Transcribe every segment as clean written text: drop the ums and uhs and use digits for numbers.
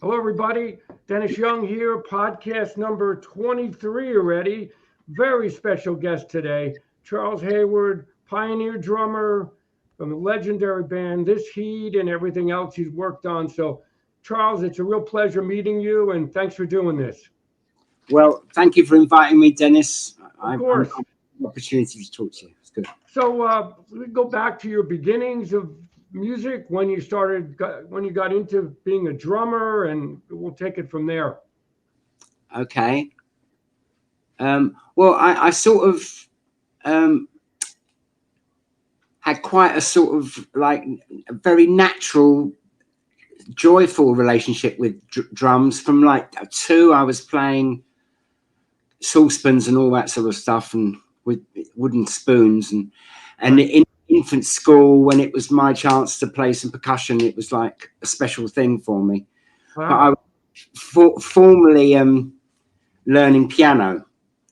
Hello, everybody. Dennis Young here, podcast number 23 already. Very special guest today, Charles Hayward, pioneer drummer from the legendary band This Heat and everything else he's worked on. So, Charles, it's a real pleasure meeting you, and thanks for doing this. Well, thank you for inviting me, Dennis. Of I'm course. an opportunity to talk to you. It's good. So, we go back to your beginnings of music when you when you got into being a drummer, and we'll take it from there. Okay. Well, I sort of had quite a sort of like a very natural, joyful relationship with drums. From like two, I was playing saucepans and all that sort of stuff, and with wooden spoons, and Right. in infant school, when it was my chance to play some percussion, it was like a special thing for me. But I Wow. was formally learning piano.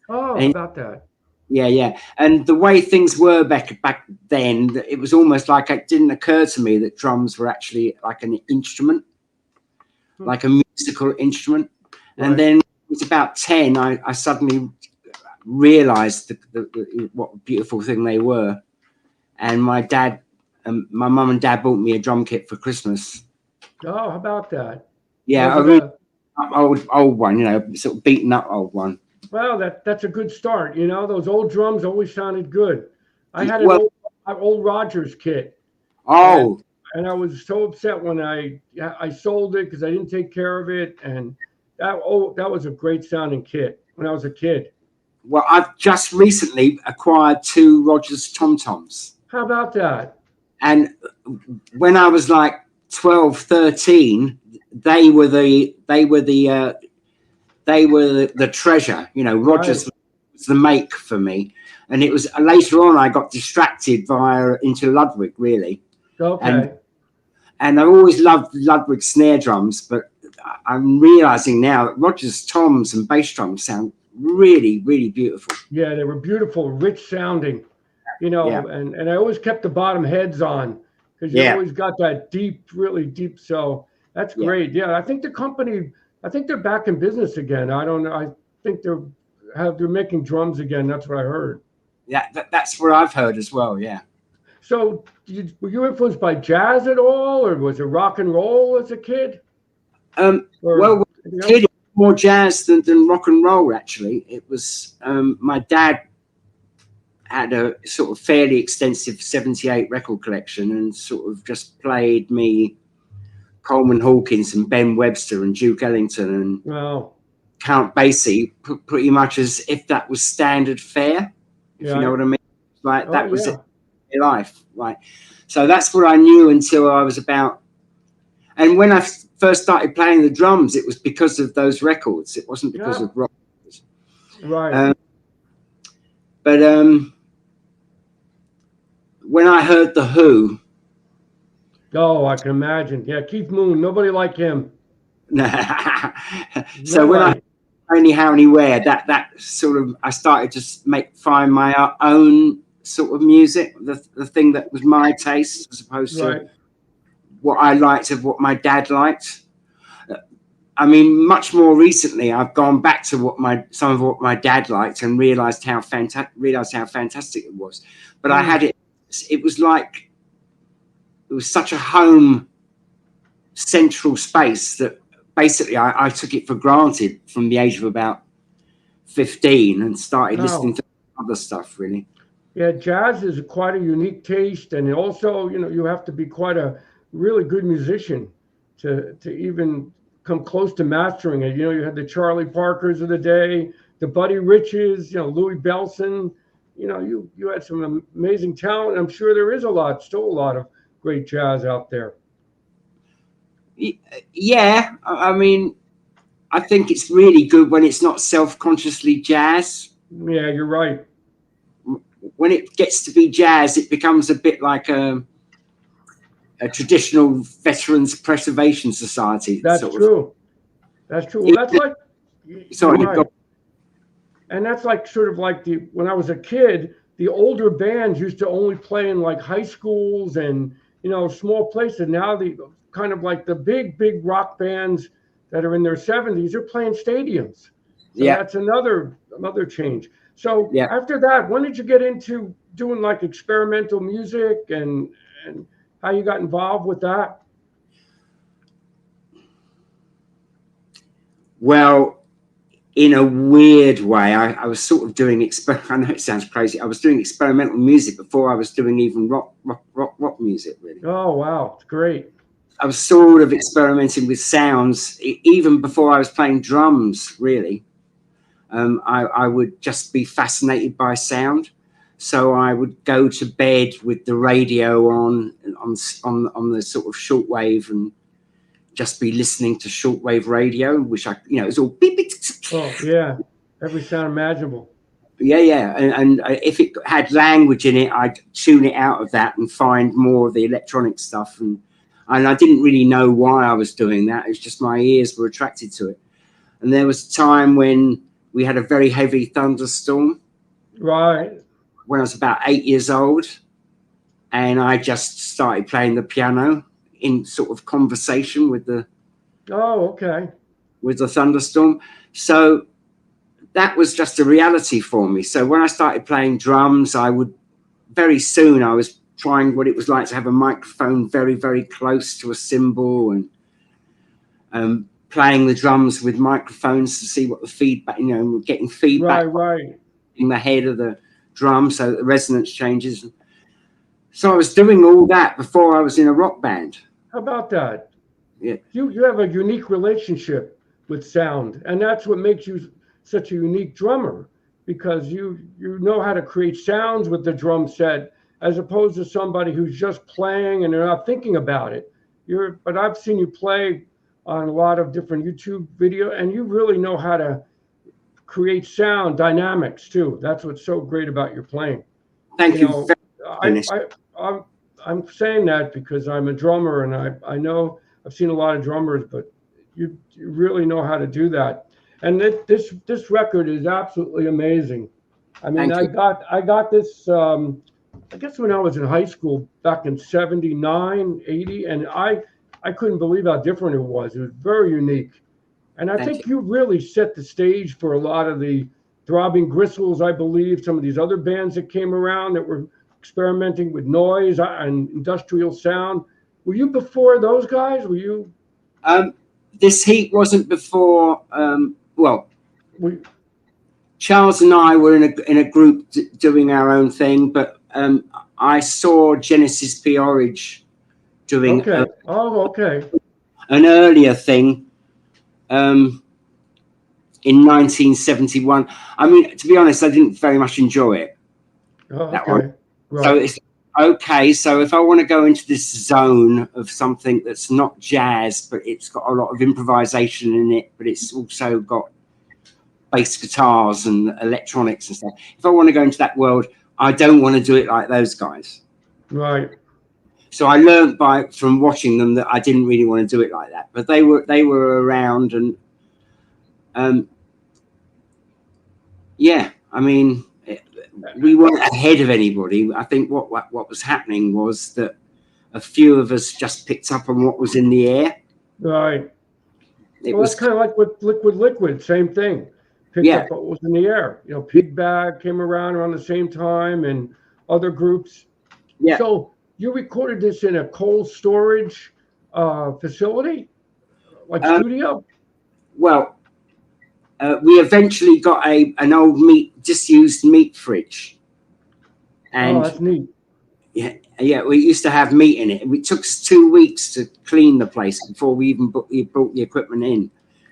Oh, how And about that? yeah. And the way things were back then, it was almost like it didn't occur to me that drums were actually like an instrument, Hmm. like a musical instrument. And Right. then it was about 10, I suddenly realized what a beautiful thing they were. And my mum and dad bought me a drum kit for Christmas. Oh, how about that? Was Yeah, a it really a old one, sort of beaten up old one. well? That's a good start. You know, those old drums always sounded good. I had an Well, old Rogers kit, and oh, I was so upset when I sold it because I didn't take care of it, and that was a great sounding kit when I was a kid. well, I've just recently acquired two Rogers Tom Toms. How about that? And when I was like 12, 13, they were the treasure. Right. Rogers was the make for me. And it was later on I got distracted via into Ludwig, really. And Okay. and I always loved Ludwig snare drums, but I'm realizing now that Rogers toms and bass drums sound really, really beautiful. Yeah, they were beautiful, rich sounding, you Yeah, know, and I always kept the bottom heads on because you yeah, always got that deep, really deep. So that's yeah, great. Yeah, I think they're back in business again. I don't know. I think they're making drums again. That's what I heard. yeah. That's what I've heard as well. Yeah. So were you influenced by jazz at all, or was it rock and roll as a kid, Well, or when anything I was a else? kid, it was more jazz than rock and roll. Actually, it was my dad had a sort of fairly extensive '78 record collection, and sort of just played me Coleman Hawkins and Ben Webster and Duke Ellington and Well, Count Basie, pretty much as if that was standard fare, if you know yeah. what I mean. Like Oh, that was it yeah. in life, right? So that's what I knew until I was about. And when I first started playing the drums, it was because of those records. It wasn't because Yeah. of rock. Right. Um, but when I heard the Who, Oh, I can imagine. Yeah, Keith Moon. Nobody like him. so when I Nobody. only how anywhere that sort of I started to find my own sort of music, the thing that was my taste as opposed to Right. what I liked of what my dad liked. I mean, much more recently, I've gone back to some of what my dad liked and realized how fantastic it was. But I Hmm. had it. It was like it was such a home central space that basically I took it for granted from the age of about 15 and started listening Wow. to other stuff. Really, Yeah, jazz is quite a unique taste, and also, you know, you have to be quite a really good musician to even come close to mastering it. You know, you had the Charlie Parkers of the day, the Buddy Riches, you know, Louis Bellson. You know, you had some amazing talent. I'm sure there is still a lot of great jazz out there. yeah. I mean, I think it's really good when it's not self-consciously jazz. Yeah, you're right. When it gets to be jazz, it becomes a bit like a traditional veterans preservation society That's sort of. true. That's true. Well, that's like you're Sorry, you've got. right. And that's like sort of like the when I was a kid, the older bands used to only play in like high schools and you know small places. Now the kind of like the big rock bands, that are in their 70s are playing stadiums. So Yeah. that's another change. So Yeah. after that, when did you get into doing like experimental music and how you got involved with that? Well, in a weird way, I was sort of doing I know it sounds crazy. I was doing experimental music before I was doing even rock music, really. Oh, wow. It's great. I was sort of experimenting with sounds even before I was playing drums, really. I would just be fascinated by sound. So I would go to bed with the radio on the sort of shortwave and just be listening to shortwave radio, which it's all beep, beep. Oh, yeah. Every sound imaginable. Yeah. And if it had language in it, I'd tune it out of that and find more of the electronic stuff. And I didn't really know why I was doing that. It's just my ears were attracted to it. And there was a time when we had a very heavy thunderstorm. Right. When I was about 8 years old, and I just started playing the piano in sort of conversation with the Oh, okay. thunderstorm. So that was just a reality for me. So when I started playing drums, very soon I was trying what it was like to have a microphone very, very close to a cymbal, and playing the drums with microphones to see what the feedback, getting feedback Right. in the head of the drum so that the resonance changes. So I was doing all that before I was in a rock band. How about that? Yeah. You have a unique relationship with sound, and that's what makes you such a unique drummer, because you know how to create sounds with the drum set, as opposed to somebody who's just playing and they're not thinking about it. But I've seen you play on a lot of different YouTube video, and you really know how to create sound dynamics too. That's what's so great about your playing. Thank You you know, very I, much. I I'm saying that because I'm a drummer, and I know I've seen a lot of drummers, but you really know how to do that. And this record is absolutely amazing. I mean, Thank you. I got this I guess when I was in high school back in 79, 80, and I couldn't believe how different it was. It was very unique. And I Thank you. think you really set the stage for a lot of the Throbbing Gristles, I believe, some of these other bands that came around that were experimenting with noise and industrial sound. Were you before those guys? Were you? This heat wasn't before. Well, Were, Charles and I were in a group doing our own thing, but I saw Genesis P. Orridge doing okay. Oh, okay. an earlier thing in 1971. I mean, to be honest, I didn't very much enjoy it. Oh, That okay. one. Right. So it's okay. So if I want to go into this zone of something that's not jazz, but it's got a lot of improvisation in it, but it's also got bass guitars and electronics and stuff. If I want to go into that world, I don't want to do it like those guys. Right. So I learned from watching them that I didn't really want to do it like that. But they were around, and yeah, I mean, we weren't ahead of anybody. I think what was happening was that a few of us just picked up on what was in the air. Right. It Well, was, that's kind of like with Liquid, same thing. Picked yeah, up what was in the air. You know, Pig Bag came around the same time, and other groups. yeah. So you recorded this in a cold storage facility, like studio? Well, we eventually got an old disused meat fridge, Oh, and that's neat. yeah, we used to have meat in it. It took us 2 weeks to clean the place before we even brought the equipment in.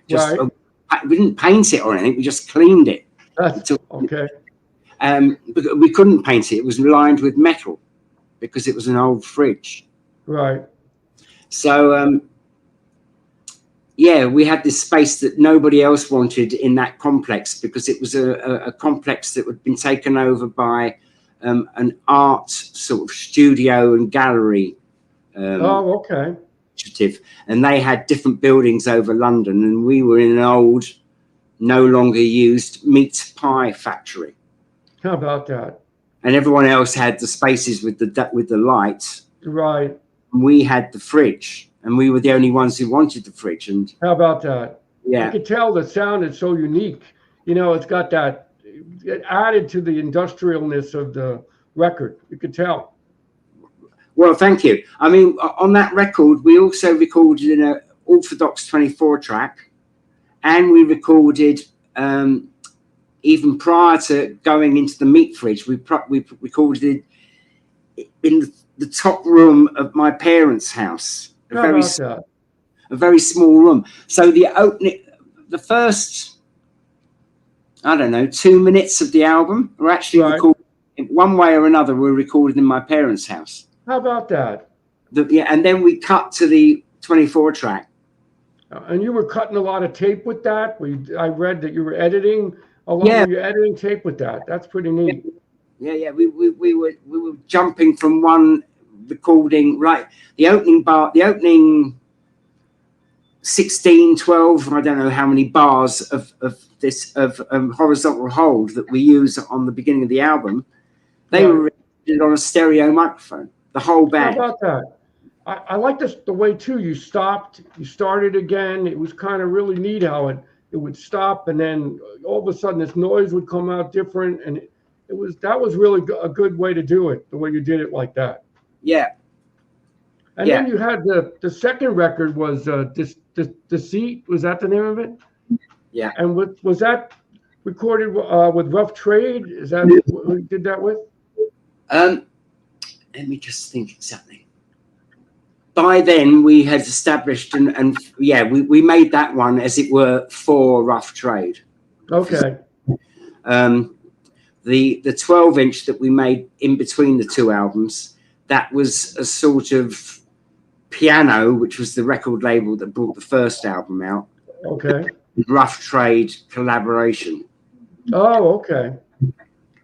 Just Right. we didn't paint it or anything. We just cleaned it. That's okay. We couldn't paint it. It was lined with metal because it was an old fridge. Right. So yeah, we had this space that nobody else wanted in that complex because it was a complex that had been taken over by an art sort of studio and gallery Oh, okay. initiative, and they had different buildings over London, and we were in an old, no longer used meat pie factory. How about that? And everyone else had the spaces with the lights. Right. We had the fridge, and we were the only ones who wanted the fridge. And How about that? yeah, I could tell the sound is so unique. You know, it's got that, it added to the industrialness of the record. You could tell. well, thank you. I mean, on that record, we also recorded in a orthodox 24 track, and we recorded even prior to going into the meat fridge. We recorded it in the top room of my parents' house, a very small room. So the first, I don't know, 2 minutes of the album were actually recorded in one way or another. Were recorded in my parents' house. How about that? And then we cut to the 24 track. And you were cutting a lot of tape with that. I read that you were editing a lot. Yeah. Were you editing tape with that? That's pretty neat. Yeah. We were jumping from one recording, right? The opening 16, 12, I don't know how many bars of horizontal hold that we use on the beginning of the album. They were recorded on a stereo microphone, the whole band. How about that? I like this the way too. You started again. It was kind of really neat how it would stop, and then all of a sudden this noise would come out different, and that was really a good way to do it. The way you did it like that. Yeah. And then you had the second record was Deceit. Was that the name of it? Yeah. And was that recorded with Rough Trade? Is that who you did that with? Let me just think exactly. By then we had established and we made that one, as it were, for Rough Trade. Okay. The 12-inch that we made in between the two albums, that was a sort of Piano, which was the record label that brought the first album out. Okay. Rough Trade collaboration. Oh, okay.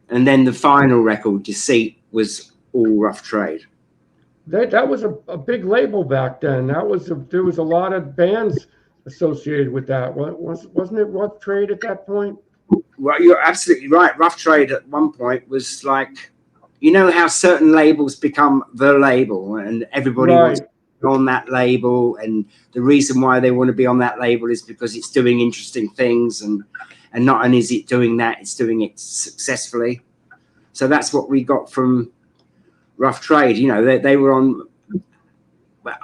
And then the final record, Deceit, was all Rough Trade. That was a big label back then. There was a lot of bands associated with that. Wasn't it Rough Trade at that point? Well, you're absolutely right. Rough Trade at one point was like, you know how certain labels become the label, and everybody wants to be on that label, and the reason why they want to be on that label is because it's doing interesting things, and not only is it doing that, it's doing it successfully. So that's what we got from Rough Trade. You know, they were on.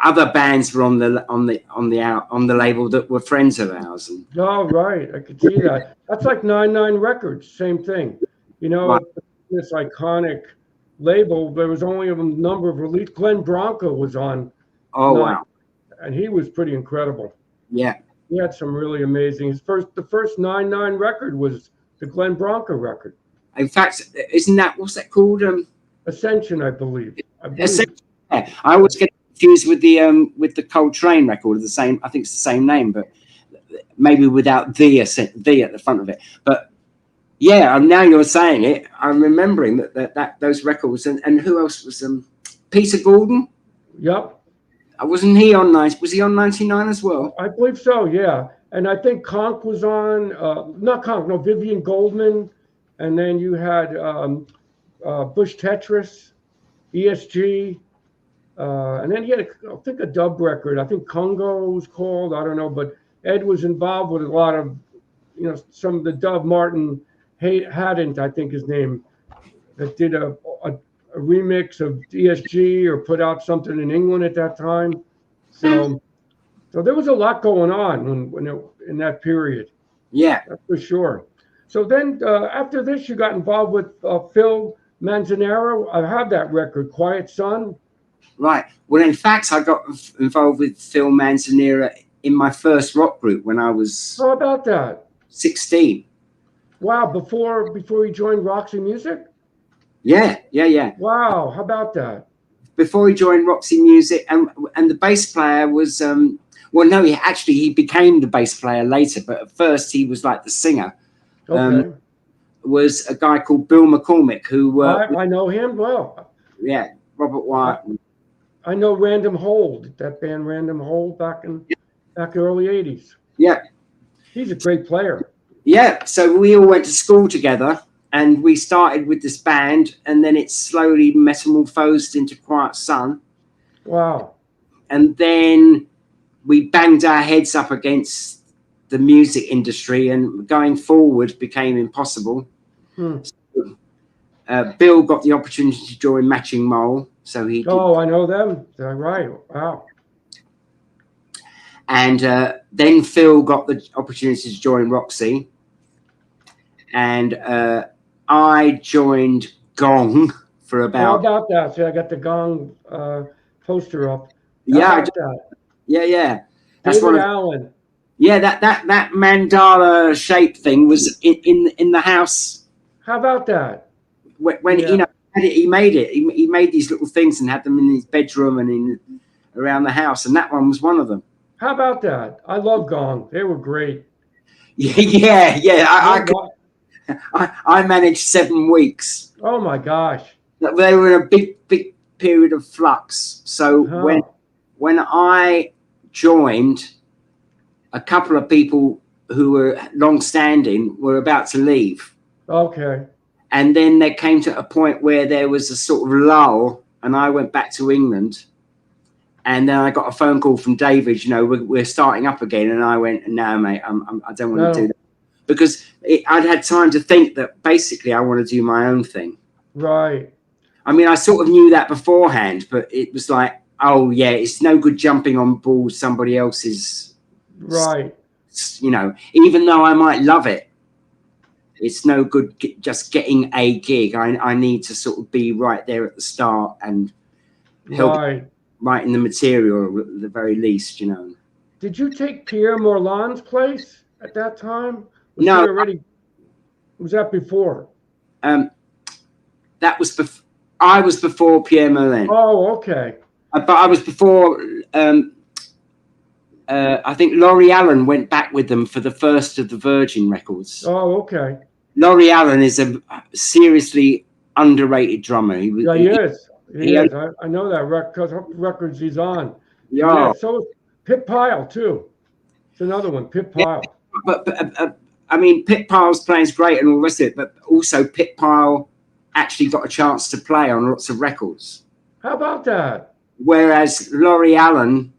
Other bands were on the label that were friends of ours. And, oh, right, I could see that. That's like 99 Records, same thing. You know, this iconic label. There was only a number of releases. Glenn Bronco was on. Oh wow! And he was pretty incredible. Yeah, he had some really amazing. The first 99 record was the Glenn Bronco record. In fact, what's that called? Ascension, I believe. Ascension. Yeah. I always get confused with the Coltrane record. The same, I think it's the same name, but maybe without the at the front of it. But yeah, now you're saying it, I'm remembering that those records. And who else was Peter Gordon? Yep. Wasn't he on Was he on 99 as well? I believe so. Yeah, and I think Conk was on. Not Conk. No, Vivian Goldman. And then you had Bush Tetris, ESG, and then he had, I think, a dub record. I think Congo was called. I don't know, but Ed was involved with a lot of, some of the dub. Martin Haddon, I think his name, that did a remix of ESG or put out something in England at that time. So there was a lot going on in that period. Yeah, that's for sure. So then after this, you got involved with Phil Manzanera. I have that record, Quiet Sun. Right. Well, in fact, I got involved with Phil Manzanera in my first rock group when I was. How about that? 16. Wow. Before he joined Roxy Music. Yeah. Wow. How about that? Before he joined Roxy Music, and the bass player was he became the bass player later, but at first he was like the singer. Okay. Was a guy called Bill McCormick who I know him well. Yeah, Robert Wyatt. I know Random Hold, that band Random Hold back in the early 80s. Yeah. He's a great player. Yeah, so we all went to school together, and we started with this band, and then it slowly metamorphosed into Quiet Sun. Wow. and then we banged our heads up against the music industry, and going forward became impossible. Hmm. Bill got the opportunity to join Matching Mole, so he did. Oh, I know them. They're right. Wow. And then Phil got the opportunity to join Roxy, and I joined Gong for How about. about that? See, I got the Gong poster up. How Yeah, about that? yeah. That's David one of. Allen. Yeah, that mandala shape thing was in the house How about that? when Yeah. he made it. He made these little things and had them in his bedroom and in around the house, and that one was one of them. How about that? I love Gong. They were great. Yeah. What? I managed 7 weeks. Oh my gosh. They were in a big period of flux. So when I joined, a couple of people who were long-standing were about to leave. Okay. And then there came to a point where there was a sort of lull, and I went back to England. And then I got a phone call from David, we're starting up again. And I went, no, mate, I don't want to do that. Because I'd had time to think that basically I want to do my own thing. Right. I mean, I sort of knew that beforehand, but it was like, oh, yeah, it's no good jumping on board somebody else's. Right. Even though I might love it, it's no good just getting a gig. I need to sort of be right there at the start and help writing the material at the very least, Did you take Pierre Morland's place at that time? No. Was that before? That was I was before Pierre Morland. Oh, okay. But I was before. I think Laurie Allen went back with them for the first of the Virgin records. Oh, okay. Laurie Allen is a seriously underrated drummer. He is. He is. I know that records he's on. Yeah. So Pip Pile too. It's another one. Pip Pile. But I mean, Pip Pile's playing is great and all the rest of it, but also Pip Pile actually got a chance to play on lots of records. How about that? Whereas Laurie Allen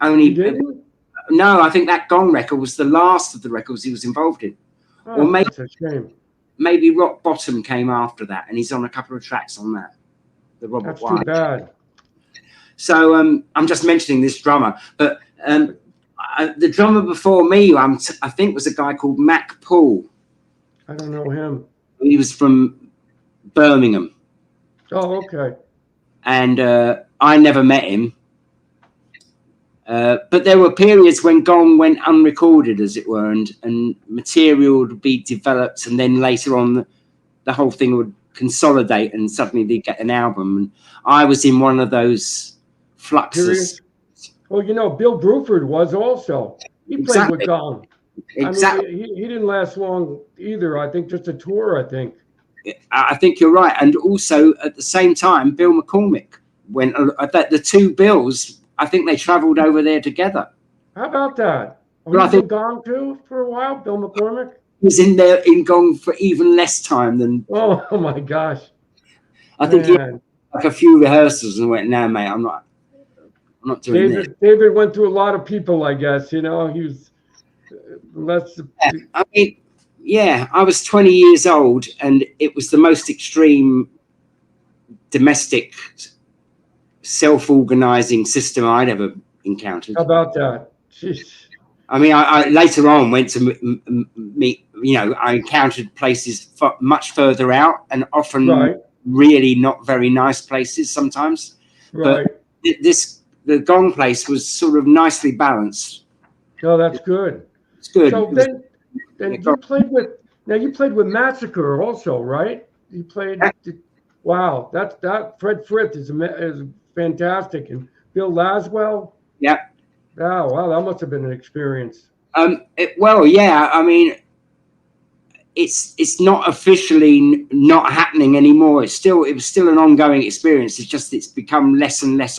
only didn't? No, I think that Gong record was the last of the records he was involved in. Oh, or maybe, that's a shame. Maybe Rock Bottom came after that, and he's on a couple of tracks on that. The Robert That's White. too bad. So I'm just mentioning this drummer, but the drummer before me, I think, was a guy called Mac Poole. I don't know him. He was from Birmingham. Oh, okay. And I never met him. But there were periods when Gong went unrecorded, as it were, and material would be developed, and then later on the whole thing would consolidate, and suddenly they get an album. And I was in one of those fluxes. Well, Bill Bruford was also. He played with Gong. Exactly. I mean, he didn't last long either. I think just a tour, I think. I think you're right. And also at the same time, Bill McCormick went. The two Bills, I think they travelled over there together. How about that? He was in Gong too for a while, Bill McCormick? He was in Gong for even less time than. Oh my gosh. I think he had like a few rehearsals and went, no, mate, I'm not doing this. David went through a lot of people, I guess. He was less. I mean, yeah, I was 20 years old, and it was the most extreme domestic self-organizing system I'd ever encountered. How about that? Jeez. I mean, I later on went to meet, I encountered places much further out, and often really not very nice places sometimes. Right. But the Gong place was sort of nicely balanced. Oh, that's good. It's good. So then you played with Massacre also, right? You played. Wow, that Fred Frith is fantastic, and Bill Laswell. Yeah. Oh, wow, that must have been an experience. Well, yeah. I mean, it's not officially not happening anymore. It was still an ongoing experience. It's just it's become less and less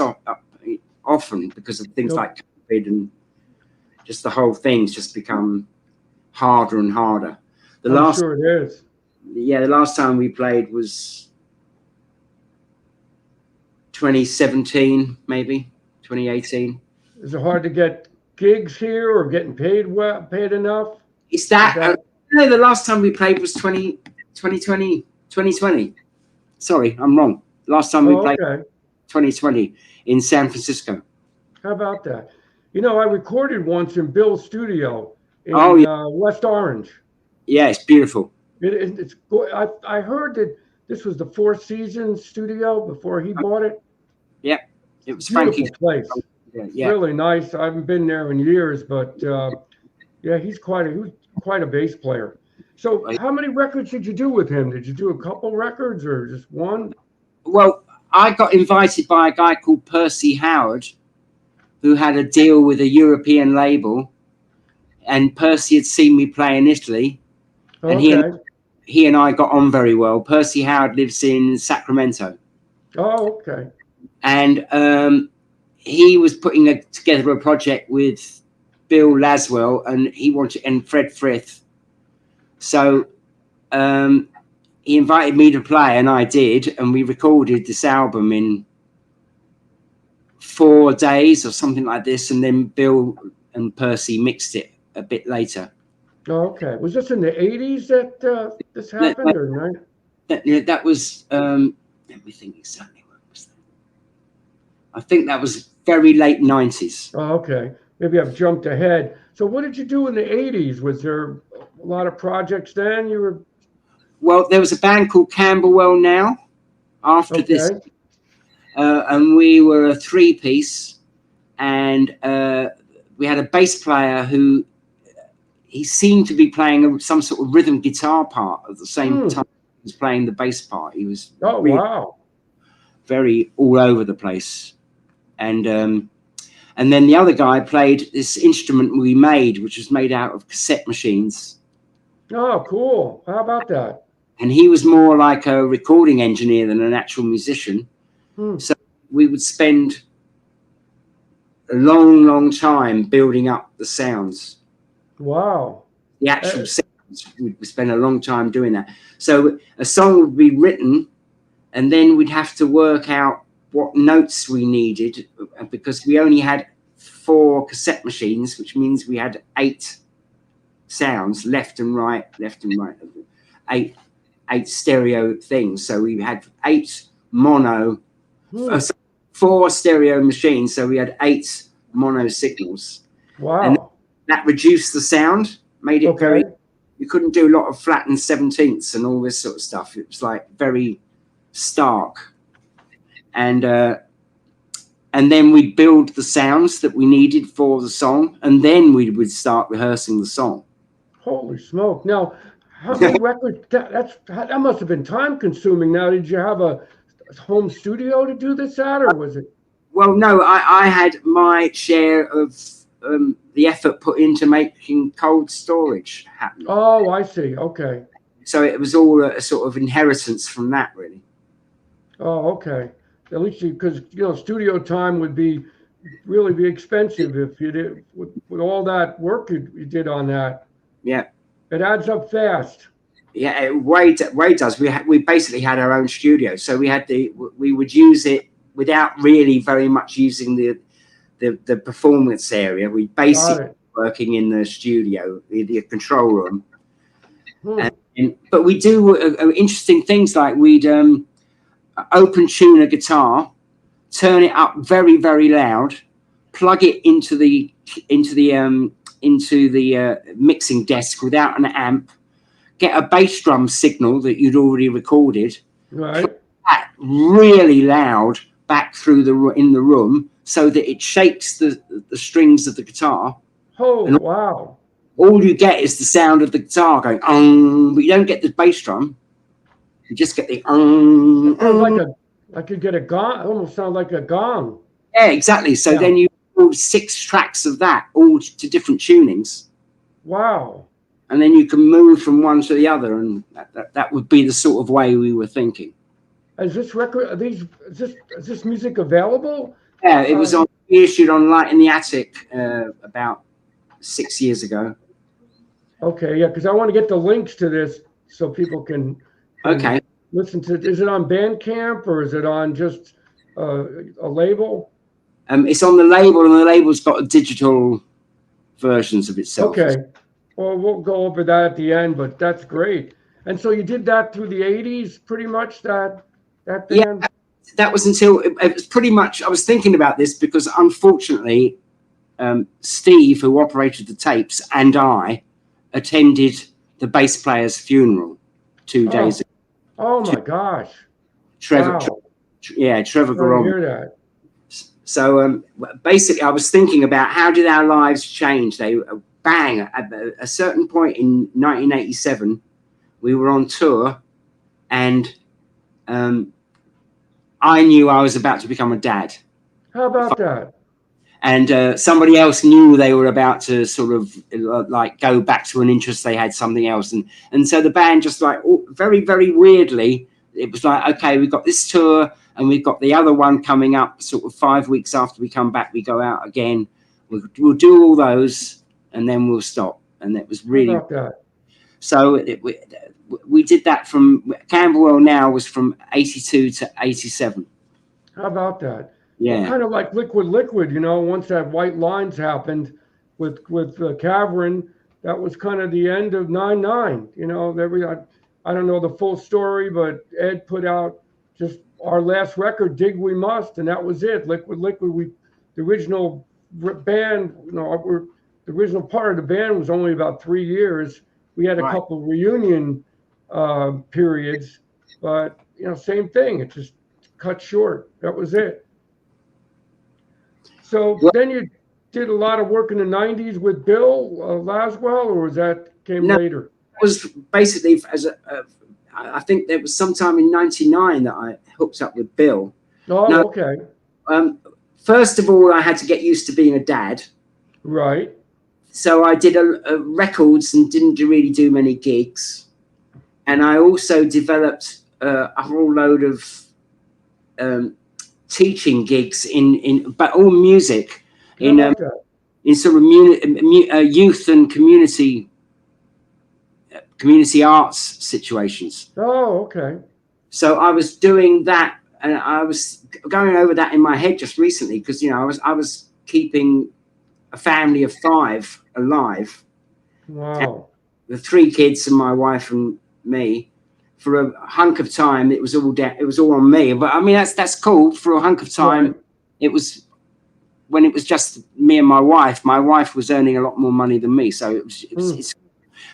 often because of things like COVID, and just the whole thing's just become harder and harder. I'm sure it is. Yeah, the last time we played was 2017, maybe 2018. Is it hard to get gigs here or getting paid paid enough? Is that, no, the last time we played was 2020. Sorry, I'm wrong. Last time we played 2020 in San Francisco. How about that? You know, I recorded once in Bill's studio in West Orange. Yeah, it's beautiful. I heard that this was the Four Seasons studio before he bought it. Yeah, it was beautiful place. Yeah. Really nice. I haven't been there in years, but yeah, he's quite a bass player. So, how many records did you do with him? Did you do a couple records or just one? Well, I got invited by a guy called Percy Howard, who had a deal with a European label, and Percy had seen me play in Italy, and he and I got on very well. Percy Howard lives in Sacramento. Oh, okay. And he was putting together a project with Bill Laswell, and Fred Frith. So he invited me to play, and I did, and we recorded this album in 4 days or something like this, and then Bill and Percy mixed it a bit later. Oh, okay. Was this in the 80s that this happened, or no? That was, let me think exactly what was that. I think that was very late 90s. Oh, okay. Maybe I've jumped ahead. So what did you do in the 80s? Was there a lot of projects then? Well, there was a band called Camberwell Now after this. And we were a 3-piece, and we had a bass player who he seemed to be playing some sort of rhythm guitar part at the same time he was playing the bass part. He was very all over the place. And then the other guy played this instrument we made, which was made out of cassette machines. Oh, cool. How about that? And he was more like a recording engineer than an actual musician. So we would spend a long time building up the sounds. Wow. The actual sounds, we'd spend a long time doing that. So a song would be written, and then we'd have to work out what notes we needed, because we only had 4 cassette machines, which means we had 8 sounds, left and right, 8 stereo things. So we had 8 mono, 4 stereo machines. So we had 8 mono signals. Wow. And that reduced the sound, made it very, you couldn't do a lot of flattened 17ths and all this sort of stuff. It was like very stark. And then we'd build the sounds that we needed for the song, and then we would start rehearsing the song. Holy smoke. Now, how many records, that must have been time consuming. Now, did you have a home studio to do this at, or was it? Well, no, I had my share of the effort put into making cold storage happen. Oh, I see. Okay. So it was all a sort of inheritance from that, really. Oh, okay. At least because studio time would really be expensive if you did with all that work you did on that. Yeah. It adds up fast. Yeah, Wade does. We basically had our own studio, so we would use it without really very much using the performance area. We basically working in the studio, the control room. But we do interesting things, like we'd open tune a guitar, turn it up very, very loud, plug it into the mixing desk without an amp, get a bass drum signal that you'd already recorded, right, that really loud back through in the room so that it shakes the strings of the guitar. Oh, wow. All you get is the sound of the guitar going, but you don't get the bass drum. You just get the like you get a gong. It almost sounds like a gong. Yeah, exactly. So then you build 6 tracks of that, all to different tunings. Wow. And then you can move from one to the other, and that would be the sort of way we were thinking. Is this record? Is this music available? Yeah, it was issued on Light in the Attic about 6 years ago. Okay, yeah, because I want to get the links to this so people can listen to it. Is it on Bandcamp or is it on just a label? It's on the label, and the label's got digital versions of itself. Okay. Well, we'll go over that at the end, but that's great. And so you did that through the 80s, pretty much, that band? Yeah, that was until it was pretty much. I was thinking about this because unfortunately, Steve, who operated the tapes, and I attended the bass player's funeral 2 days ago. Oh my gosh. Trevor, Wow. Trevor Sorry to Garon. hear that. So basically, I was thinking about how did our lives change. They bang at a certain point in 1987, we were on tour, and I knew I was about to become a dad. How about that? And somebody else knew they were about to sort of like go back to an interest they had, something else, and so the band just like very, very weirdly, it was like, okay, we've got this tour and we've got the other one coming up sort of 5 weeks after we come back. We go out again, we'll do all those and then we'll stop. And it was really, How about that? so we did that from Camberwell Now was from 82 to 87. How about that? Yeah. Well, kind of like Liquid, you know, once that White Lines happened with Cavern, that was kind of the end of 9/9. You know, I don't know the full story, but Ed put out just our last record, Dig We Must, and that was it. Liquid, the original band, you know, the original part of the band was only about 3 years. We had a couple of reunion periods, but, you know, same thing. It just cut short. That was it. So then you did a lot of work in the 90s with Bill Laswell, or was that came later? It was basically I think there was sometime in 99 that I hooked up with Bill. Oh, okay. First of all, I had to get used to being a dad. Right. So I did records and didn't really do many gigs. And I also developed a whole load of teaching gigs but all music in sort of youth and community arts situations. Oh, okay. So I was doing that, and I was going over that in my head just recently because, you know, I was keeping a family of 5 alive. Wow. The 3 kids and my wife and me. For a hunk of time, it was all on me. But I mean, that's cool. For a hunk of time, right. It was when it was just me and my wife. My wife was earning a lot more money than me, so it's.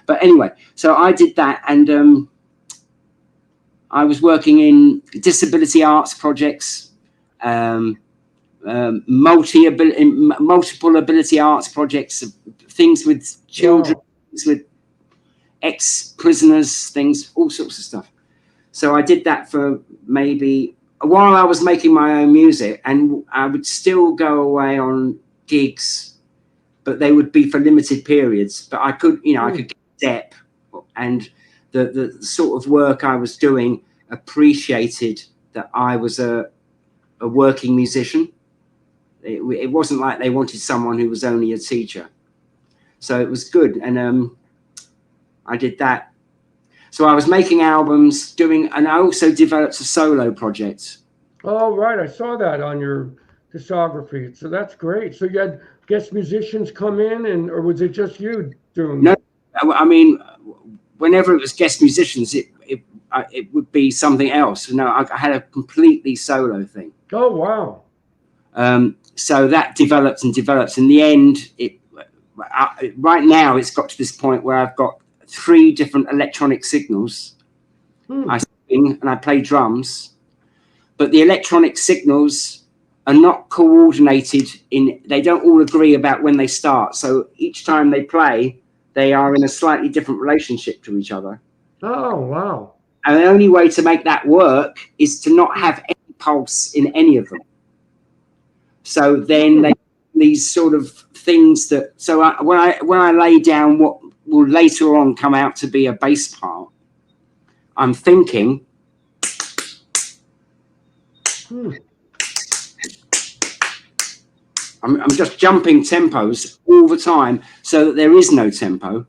But anyway, so I did that, and I was working in disability arts projects, multiple ability arts projects, things with children, things with ex-prisoners, things, all sorts of stuff. So I did that for maybe while I was making my own music, and I would still go away on gigs, but they would be for limited periods. But I could, you know, I could get depth, and the sort of work I was doing appreciated that I was a working musician. It wasn't like they wanted someone who was only a teacher. So it was good, and I did that. So I was making albums, and I also developed a solo project. Oh, right. I saw that on your discography. So that's great. So you had guest musicians come in, or was it just you doing No, I mean, whenever it was guest musicians, it would be something else. No, I had a completely solo thing. Oh, wow. So that developed and developed. In the end, right now it's got to this point where I've got 3 different electronic signals. I sing and I play drums, but the electronic signals are not coordinated they don't all agree about when they start. So each time they play, they are in a slightly different relationship to each other. Oh, wow. And the only way to make that work is to not have any pulse in any of them. So then these sort of things that, so when I lay down what will later on come out to be a bass part, I'm thinking, I'm just jumping tempos all the time so that there is no tempo.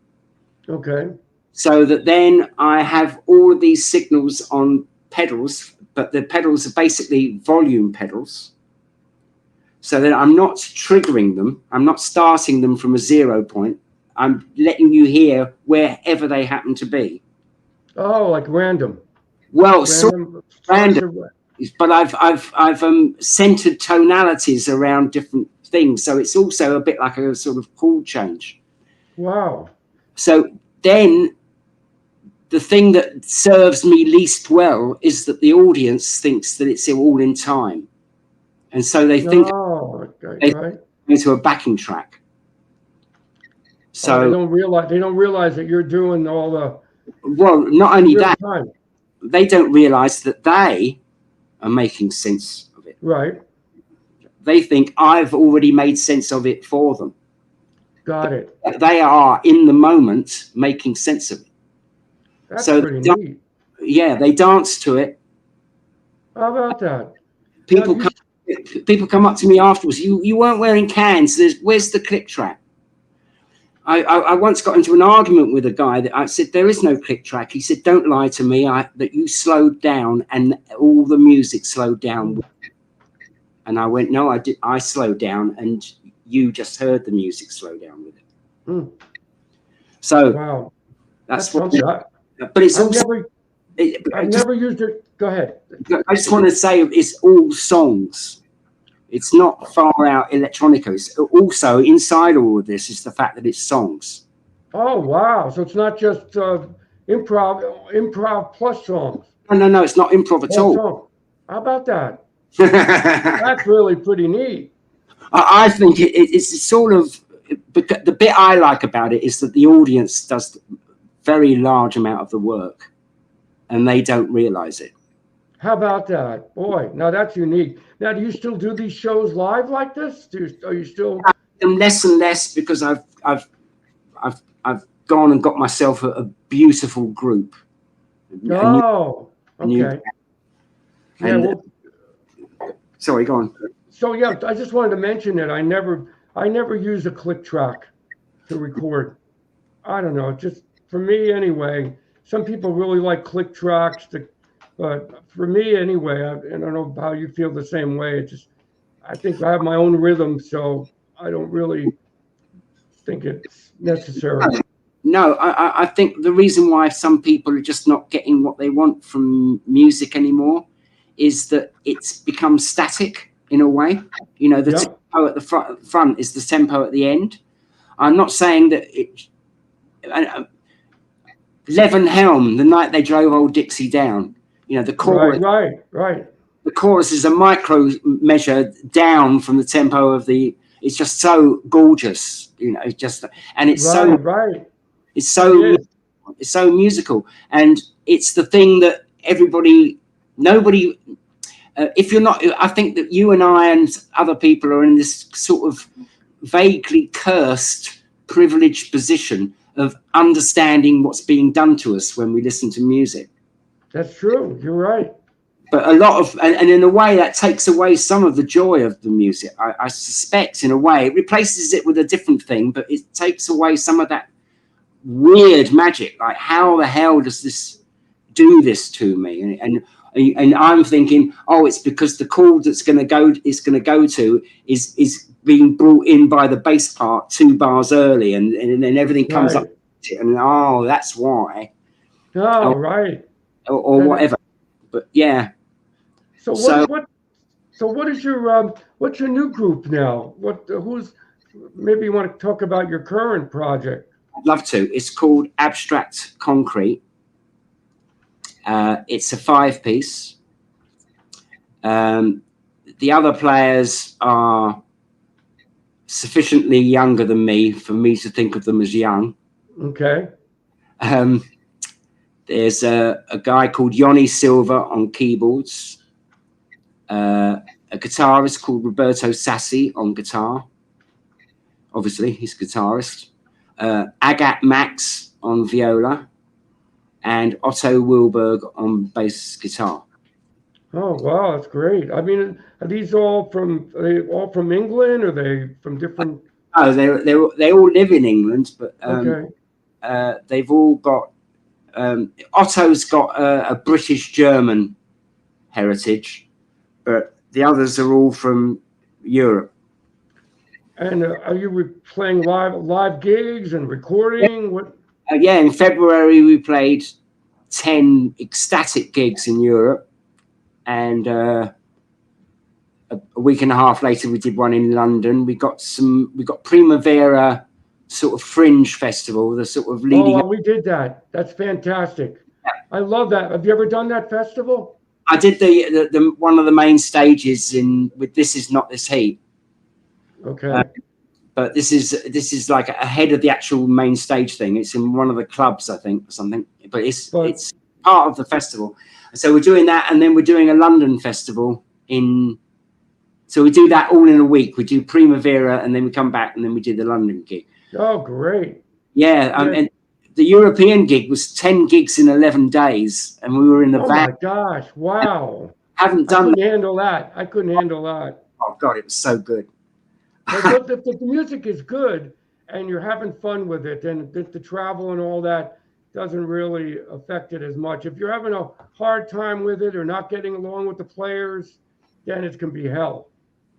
Okay. So that then I have all of these signals on pedals, but the pedals are basically volume pedals. so that I'm not triggering them. I'm not starting them from a 0 point. I'm letting you hear wherever they happen to be. Oh, like random. Well, sort of Random. random, but I've centered tonalities around different things, so it's also a bit like a sort of chord change. Wow. So then the thing that serves me least well is that the audience thinks that it's all in time, and so they think okay, right. into a backing track. So they don't realize that you're doing all the. Well, not only that, time. They don't realize that they are making sense of it. Right. They think I've already made sense of it for them. Got it. They are in the moment making sense of it. That's so pretty neat. Yeah, they dance to it. How about that? People come up to me afterwards. You weren't wearing cans. Where's the click track? I once got into an argument with a guy that I said, there is no click track. He said, don't lie to me, that you slowed down and all the music slowed down. And I went, no, I did. I slowed down and you just heard the music slow down with it. So wow, that's what. But it's also. I've never used it. Go ahead. I just want to say it's all songs. It's not far out electronica. It's also inside all of this is the fact that it's songs. Oh wow! So it's not just improv plus songs. No, it's not improv at all. How about that? That's really pretty neat. I think it's sort of the bit I like about it is that the audience does a very large amount of the work, and they don't realize it. How about that? Boy, now that's unique. Now, do you still do these shows live like this? Are you still? Less and less because I've gone and got myself a beautiful group. Oh, okay. Sorry, go on. So yeah, I just wanted to mention that I never use a click track to record. I don't know, just for me anyway. Some people really like click tracks but for me anyway, I don't know how you feel the same way. I think I have my own rhythm, so I don't really think it's necessary. No, I think the reason why some people are just not getting what they want from music anymore is that it's become static in a way. You know, the tempo at the front is the tempo at the end. I'm not saying that Leven Helm, The Night They Drove Old Dixie Down. You know, the chorus. Right. The chorus is a micro measure down from the tempo of the. It's just so gorgeous, you know. It's so musical, and it's the thing that nobody. If you're not, I think that you and I and other people are in this sort of vaguely cursed, privileged position of understanding what's being done to us when we listen to music. That's true. You're right. But a lot of, and in a way that takes away some of the joy of the music. I suspect in a way it replaces it with a different thing, but it takes away some of that weird magic. Like, how the hell does this do this to me? And I'm thinking, oh, it's because the chord it's going to go to is being brought in by the bass part 2 bars early, and then everything comes up, and that's why. Oh, right. Or whatever. But yeah. So what is your what's your new group now? Maybe you want to talk about your current project? I'd love to. It's called Abstract Concrete. It's a 5-piece. The other players are sufficiently younger than me for me to think of them as young. Okay. There's a guy called Yoni Silva on keyboards, a guitarist called Roberto Sassi on guitar. Obviously, he's a guitarist. Agat Max on viola, and Otto Wilberg on bass guitar. Oh wow, that's great. I mean, are they all from England, or are they from different? Oh, they all live in England, but okay. They've all got. Otto's got a British-German heritage, but the others are all from Europe. And are you playing live gigs and recording? What? Yeah, in February we played 10 ecstatic gigs in Europe, and a week and a half later we did one in London. We got Primavera sort of fringe festival, the sort of leading. Oh, we did that. That's fantastic. I love that. Have you ever done that festival? I did the one of the main stages with This Is Not This Heat. Okay. But this is like ahead of the actual main stage thing. It's in one of the clubs, I think, or something. But it's part of the festival. So we're doing that, and then we're doing a London festival so we do that all in a week. We do Primavera, and then we come back, and then we do the London gig. Oh, great. Yeah, and the European gig was 10 gigs in 11 days, and we were in the van. Oh my gosh! Wow. I couldn't handle that. I couldn't handle that. Oh God, it was so good. But if the music is good and you're having fun with it, then the travel and all that doesn't really affect it as much. If you're having a hard time with it or not getting along with the players, then it can be hell.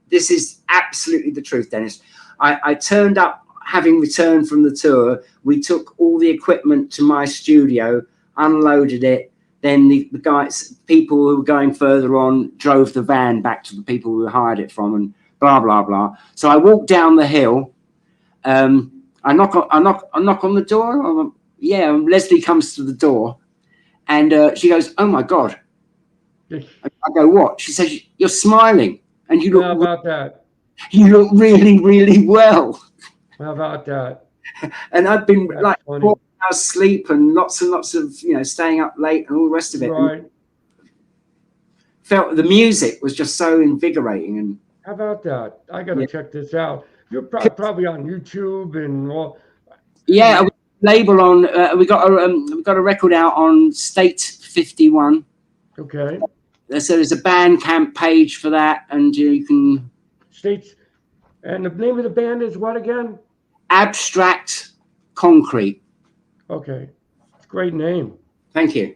This is absolutely the truth, Dennis. I turned up, having returned from the tour. We took all the equipment to my studio, unloaded it. Then the people who were going further on, drove the van back to the people who hired it from, and blah blah blah. So I walked down the hill. I knock on the door. Leslie comes to the door, and she goes, "Oh my God." I go, "What?" She says, "You're smiling, and you look." How about that? You look really, really well. How about that? And I've been That's like funny. 4 hours sleep and lots of staying up late and all the rest of it. Right. Felt the music was just so invigorating. And how about that? I got to check this out. You're probably on YouTube and all. Yeah, label on. We got a record out on State 51. Okay. So there's a Bandcamp page for that, and you can. States, and the name of the band is what again? Abstract Concrete. Okay, it's a great name. Thank you.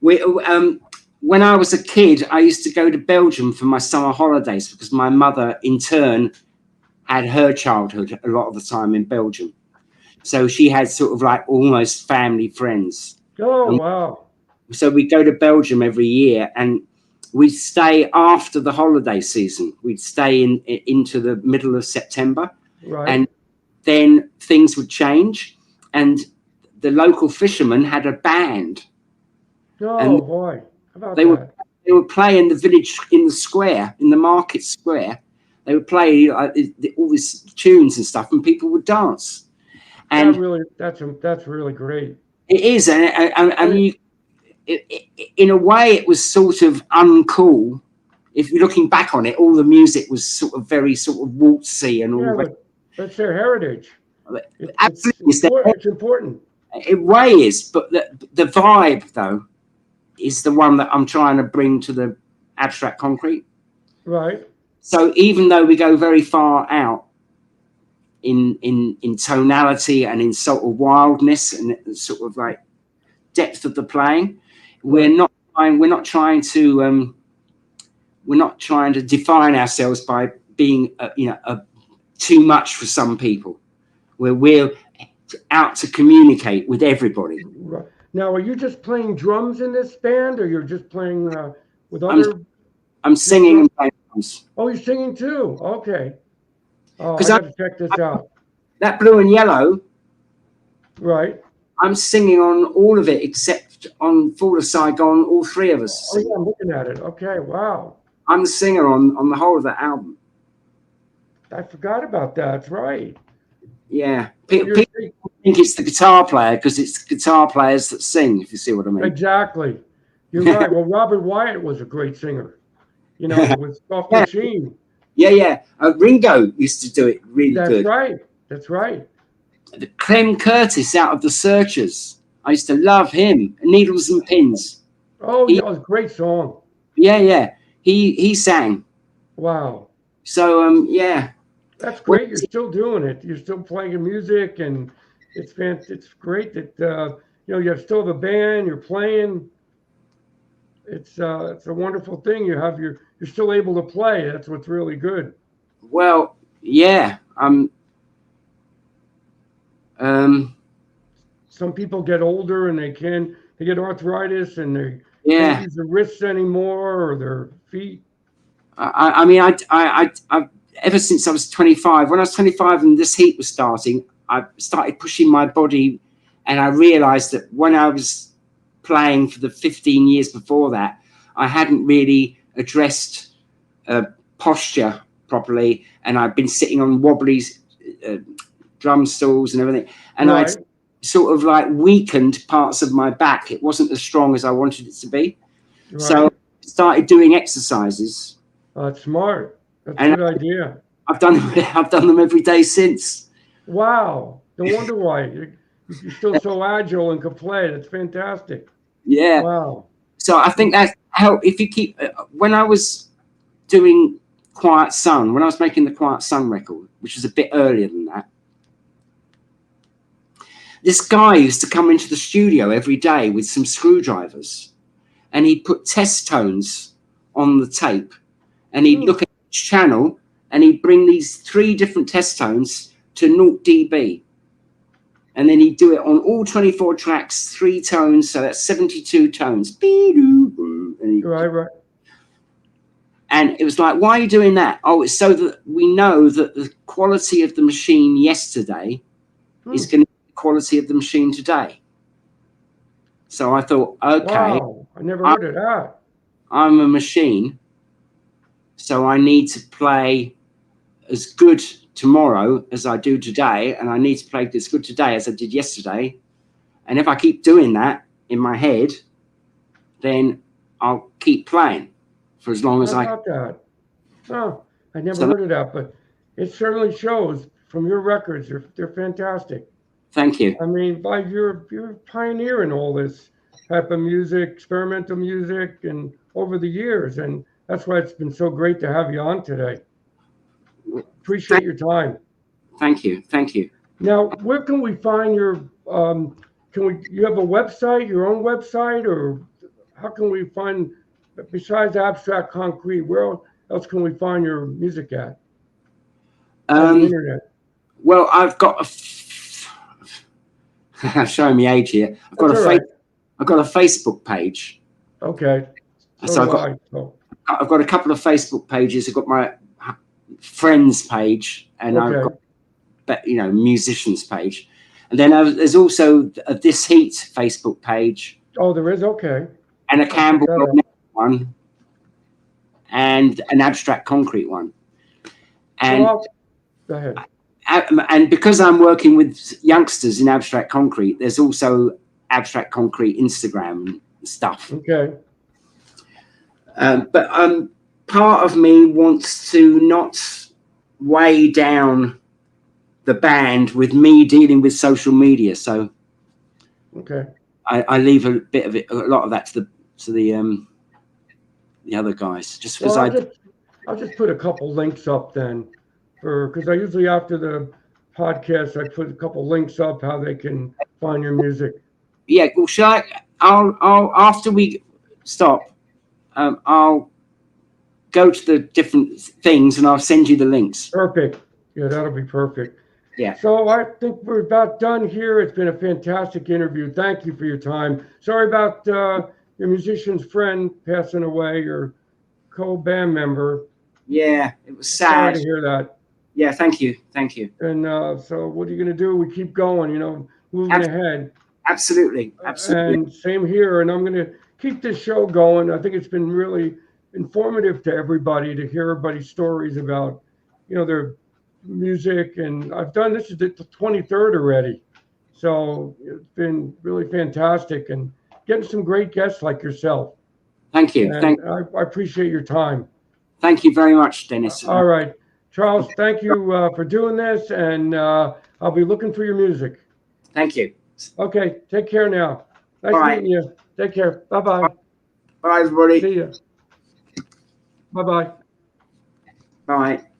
When I was a kid, I used to go to Belgium for my summer holidays because my mother, in turn, had her childhood a lot of the time in Belgium. So she had sort of like almost family friends. Oh, wow. So we go to Belgium every year, and we'd stay after the holiday season. We'd stay into the middle of September. Right. And then things would change, and the local fishermen had a band. Oh, boy. How about they would play in the village, in the square, in the market square. They would play all these tunes and stuff, and people would dance. And that's really great. It is, and you, in a way, it was sort of uncool. If you're looking back on it, all the music was sort of very sort of waltzy and all. Yeah, but that's their heritage. Absolutely, it's important. It way is, but the vibe though is the one that I'm trying to bring to the Abstract Concrete. Right. So even though we go very far out in tonality and in sort of wildness and sort of like depth of the playing, we're not trying to define ourselves by being too much for some people. We're out to communicate with everybody. Right. Now, are you just playing drums in this band, or you're just playing with other? I'm singing and playing drums. Oh, you're singing too. Okay. Oh, I got to check this out. That Blue and Yellow. Right. I'm singing on all of it except on Fall of Saigon. All three of us. Oh yeah, I'm looking at it. Okay. Wow. I'm the singer on the whole of that album. I forgot about that. That's right. Yeah. People think it's the guitar player because it's guitar players that sing, if you see what I mean. Exactly. You're right. Well, Robert Wyatt was a great singer, with Soft Machine. Yeah. Ringo used to do it really good. That's right. Clem Curtis out of The Searchers. I used to love him. Needles and Pins. Oh, that was a great song. Yeah. He sang. Wow. So, yeah. That's great. You're still doing it. You're still playing music, and it's great that you still have a band. You're playing. It's a wonderful thing. You have your you're still able to play. That's what's really good. Well, yeah. Some people get older and they get arthritis and they can't Yeah. use their wrists anymore or their feet. I mean, I ever since I was 25, when I was 25 and this heat was starting, I started pushing my body, and I realized that when I was playing for the 15 years before that, I hadn't really addressed posture properly, and I'd been sitting on wobbly drum stools and everything, and Right. I'd sort of like weakened parts of my back. It wasn't as strong as I wanted it to be. Right. So I started doing exercises. That's smart. That's a And good idea. I've done them every day since. Wow. No wonder why. You're still so agile and can play. That's fantastic. Yeah. Wow. So I think that helped. If you keep, when I was doing Quiet Sun, when I was making the Quiet Sun record, which was a bit earlier than that, this guy used to come into the studio every day with some screwdrivers, and he'd put test tones on the tape, and he'd look at each channel, and he'd bring these 3 different test tones to 0 dB. And then he'd do it on all 24 tracks, 3 tones, so that's 72 tones. Right. And it was like, why are you doing that? Oh, it's so that we know that the quality of the machine yesterday is going to be the quality of the machine today. So I thought, okay. Wow. I never heard of that. I'm a machine, so I need to play as good tomorrow as I do today, and I need to play as good today as I did yesterday. And if I keep doing that in my head, then I'll keep playing for as long as I. How about that? Oh, I never heard of that, but it certainly shows from your records. They're fantastic. Thank you. I mean, you're a pioneer in all this type of music, experimental music, and over the years, and that's why it's been so great to have you on today. Appreciate your time. Thank you. Now, where can we find your? You have a website, your own website, or how can we find? Besides Abstract Concrete, where else can we find your music at? On the internet. Well, I've got I'm showing my age here. I've got a Facebook page. Okay. So I've got a couple of Facebook pages. I've got my friends page, and I've got, musicians page, and then there's also a This Heat Facebook page. Oh, there is. Okay. And a Campbell one, and an Abstract Concrete one. And go ahead. And because I'm working with youngsters in Abstract Concrete, there's also Abstract Concrete Instagram and stuff. Okay. But part of me wants to not weigh down the band with me dealing with social media. So okay, I leave a bit of it, a lot of that to the other guys. Just because I'll just put a couple links up then, because I usually after the podcast I put a couple links up how they can find your music. Yeah, well, I'll after we stop, I'll go to the different things and I'll send you the links. Perfect. Yeah, that'll be perfect. Yeah. So I think we're about done here. It's been a fantastic interview. Thank you for your time. Sorry about your musician's friend passing away, your co-band member. Yeah, it was sad. Sorry to hear that. Yeah, thank you. And so what are you going to do? We keep going, moving ahead. Absolutely. And same here. And I'm going to keep this show going. I think it's been really informative to everybody to hear everybody's stories about, their music. And I've done this is the 23rd already. So it's been really fantastic and getting some great guests like yourself. Thank you. I appreciate your time. Thank you very much, Dennis. All right. Charles, thank you for doing this. And I'll be looking for your music. Thank you. Okay. Take care now. Nice meeting you. Take care. Bye-bye. Bye, everybody. See you. Bye-bye. Bye.